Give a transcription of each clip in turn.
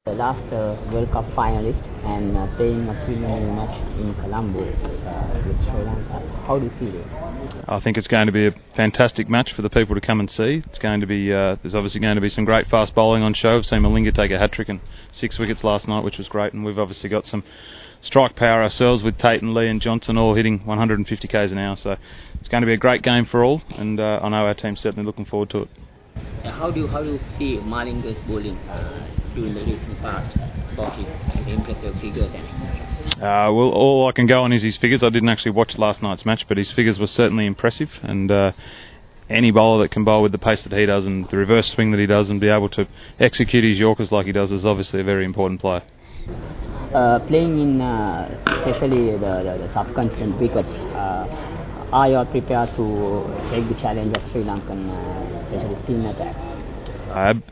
The last World Cup finalist and playing a preliminary match in Colombo with Sri Lanka. How do you feel it? I think it's going to be a fantastic match for the people to come and see. It's going to be there's obviously going to be some great fast bowling on show. We've seen Malinga take a hat-trick and 6 wickets last night, which was great, and we've obviously got some strike power ourselves with Tate and Lee and Johnson all hitting 150 k's an hour, so it's going to be a great game for all, and I know our team's certainly looking forward to it. How do you see Malinga's bowling during the recent past about his impressive figures? Well, all I can go on is his figures. I didn't actually watch last night's match, but his figures were certainly impressive, and any bowler that can bowl with the pace that he does and the reverse swing that he does and be able to execute his Yorkers like he does is obviously a very important player. Playing in especially the subcontinent wickets, are you all prepared to take the challenge of Sri Lankan, especially spin attack?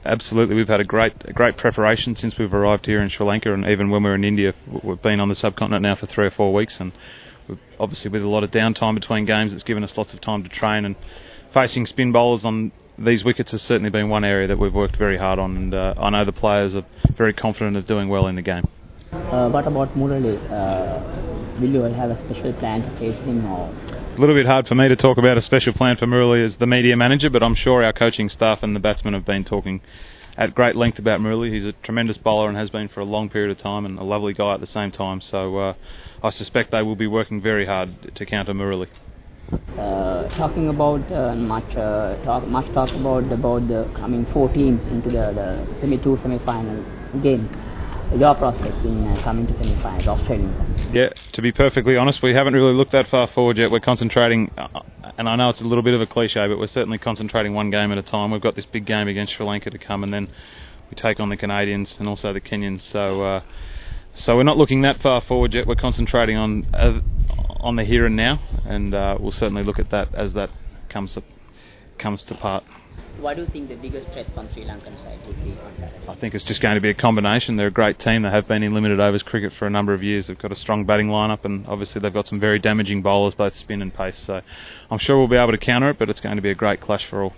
Absolutely, we've had a great preparation since we've arrived here in Sri Lanka, and even when we were in India, we've been on the subcontinent now for 3 or 4 weeks, and obviously with a lot of downtime between games, it's given us lots of time to train, and facing spin bowlers on these wickets has certainly been one area that we've worked very hard on, and I know the players are very confident of doing well in the game. What about Murali? Will you have a special plan to face him? Or? It's a little bit hard for me to talk about a special plan for Murali as the media manager, but I'm sure our coaching staff and the batsmen have been talking at great length about Murali. He's a tremendous bowler and has been for a long period of time, and a lovely guy at the same time, so I suspect they will be working very hard to counter Murali. Talking about much talk about the coming 4 teams into the semi-final games. Your prospects in coming to semi-finals, Australian? Yeah, to be perfectly honest, we haven't really looked that far forward yet. We're concentrating, and I know it's a little bit of a cliche, but we're certainly concentrating one game at a time. We've got this big game against Sri Lanka to come, and then we take on the Canadians and also the Kenyans. So we're not looking that far forward yet. We're concentrating on the here and now, and we'll certainly look at that as that comes to part. What do you think the biggest threat from Sri Lankan side would be on that? I think it's just going to be a combination. They're a great team. They have been in limited overs cricket for a number of years. They've got a strong batting lineup, and obviously they've got some very damaging bowlers, both spin and pace. So I'm sure we'll be able to counter it, but it's going to be a great clash for all.